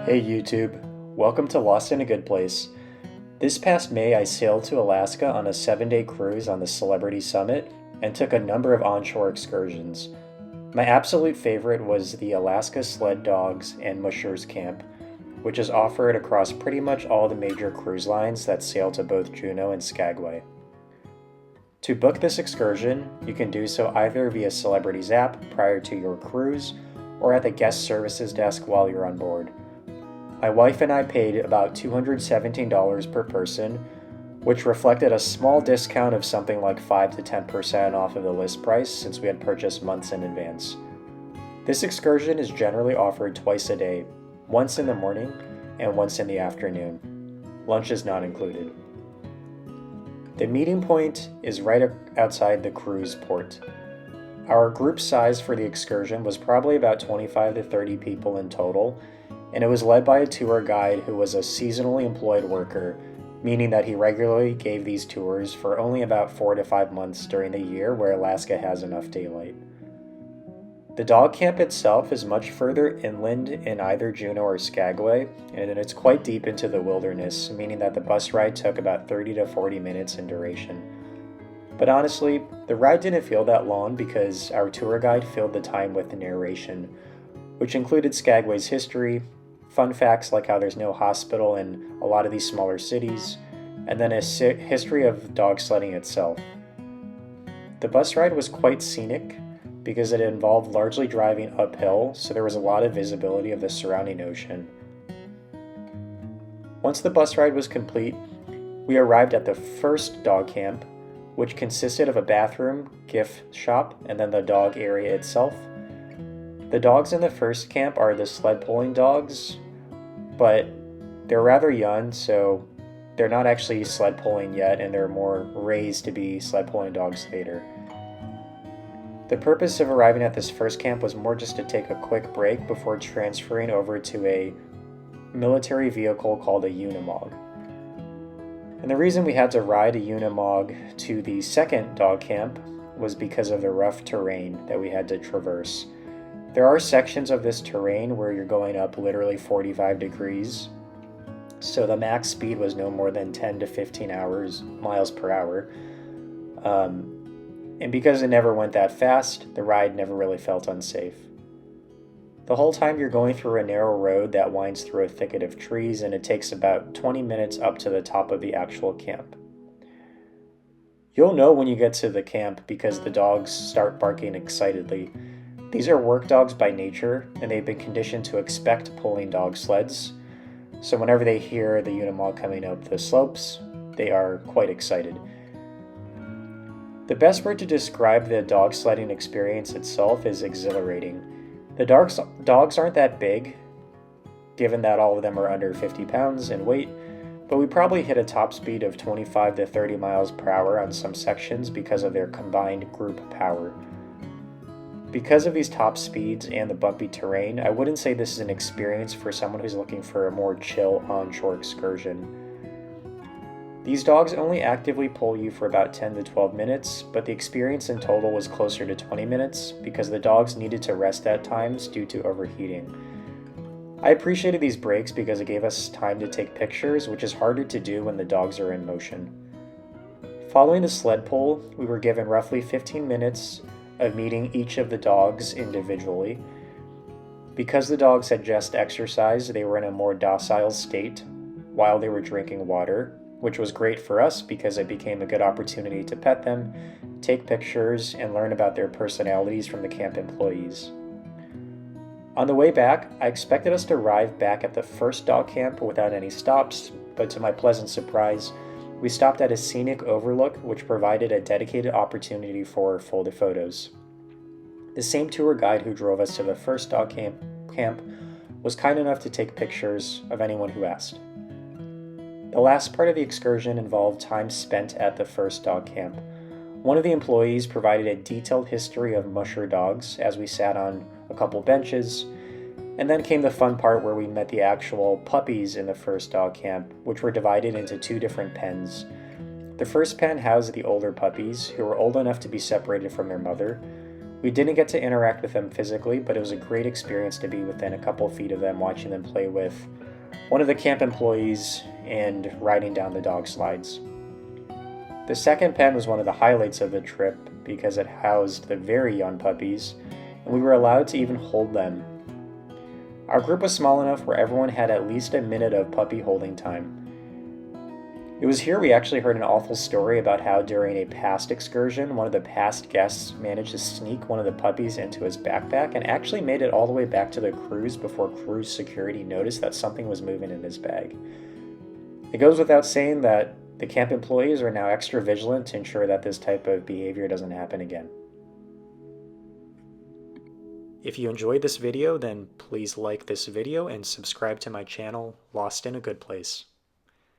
Hey YouTube, welcome to Lost in a Good Place. This past May I sailed to Alaska on a 7-day cruise on the Celebrity Summit and took a number of onshore excursions. My absolute favorite was the Alaska Sled Dogs and Mushers Camp, which is offered across pretty much all the major cruise lines that sail to both Juneau and Skagway. To book this excursion, you can do so either via Celebrity's app prior to your cruise or at the guest services desk while you're on board. My wife and I paid about $217 per person, which reflected a small discount of something like 5 to 10% off of the list price since we had purchased months in advance. This excursion is generally offered twice a day, once in the morning and once in the afternoon. Lunch is not included. The meeting point is right outside the cruise port. Our group size for the excursion was probably about 25 to 30 people in total, and it was led by a tour guide who was a seasonally employed worker, meaning that he regularly gave these tours for only about 4 to 5 months during the year where Alaska has enough daylight. The dog camp itself is much further inland in either Juneau or Skagway, and it's quite deep into the wilderness, meaning that the bus ride took about 30 to 40 minutes in duration. But honestly, the ride didn't feel that long because our tour guide filled the time with the narration, which included Skagway's history, fun facts like how there's no hospital in a lot of these smaller cities, and then a history of dog sledding itself. The bus ride was quite scenic because it involved largely driving uphill, so there was a lot of visibility of the surrounding ocean. Once the bus ride was complete, we arrived at the first dog camp, which consisted of a bathroom, gift shop, and then the dog area itself. The dogs in the first camp are the sled pulling dogs, but they're rather young, so they're not actually sled pulling yet, and they're more raised to be sled pulling dogs later. The purpose of arriving at this first camp was more just to take a quick break before transferring over to a military vehicle called a Unimog. And the reason we had to ride a Unimog to the second dog camp was because of the rough terrain that we had to traverse. There are sections of this terrain where you're going up literally 45 degrees, so the max speed was no more than 10 to 15 miles per hour. And because it never went that fast, the ride never really felt unsafe. The whole time you're going through a narrow road that winds through a thicket of trees, and it takes about 20 minutes up to the top of the actual camp. You'll know when you get to the camp because the dogs start barking excitedly. These are work dogs by nature, and they've been conditioned to expect pulling dog sleds, so whenever they hear the Unimog coming up the slopes, they are quite excited. The best word to describe the dog sledding experience itself is exhilarating. The dogs aren't that big, given that all of them are under 50 pounds in weight, but we probably hit a top speed of 25 to 30 miles per hour on some sections because of their combined group power. Because of these top speeds and the bumpy terrain, I wouldn't say this is an experience for someone who's looking for a more chill onshore excursion. These dogs only actively pull you for about 10 to 12 minutes, but the experience in total was closer to 20 minutes because the dogs needed to rest at times due to overheating. I appreciated these breaks because it gave us time to take pictures, which is harder to do when the dogs are in motion. Following the sled pull, we were given roughly 15 minutes of meeting each of the dogs individually. Because the dogs had just exercised, they were in a more docile state while they were drinking water, which was great for us because it became a good opportunity to pet them, take pictures, and learn about their personalities from the camp employees. On the way back, I expected us to arrive back at the first dog camp without any stops, but to my pleasant surprise, we stopped at a scenic overlook which provided a dedicated opportunity for full photos. The same tour guide who drove us to the first dog camp was kind enough to take pictures of anyone who asked. The last part of the excursion involved time spent at the first dog camp. One of the employees provided a detailed history of musher dogs as we sat on a couple benches, and then came the fun part where we met the actual puppies in the first dog camp, which were divided into 2 different pens. The first pen housed the older puppies, who were old enough to be separated from their mother, We didn't get to interact with them physically, but it was a great experience to be within a couple feet of them, watching them play with one of the camp employees and riding down the dog slides. The second pen was one of the highlights of the trip because it housed the very young puppies, and we were allowed to even hold them. Our group was small enough where everyone had at least a minute of puppy holding time. It was here we actually heard an awful story about how during a past excursion, one of the past guests managed to sneak one of the puppies into his backpack and actually made it all the way back to the cruise before cruise security noticed that something was moving in his bag. It goes without saying that the camp employees are now extra vigilant to ensure that this type of behavior doesn't happen again. If you enjoyed this video, then please like this video and subscribe to my channel, Lost in a Good Place.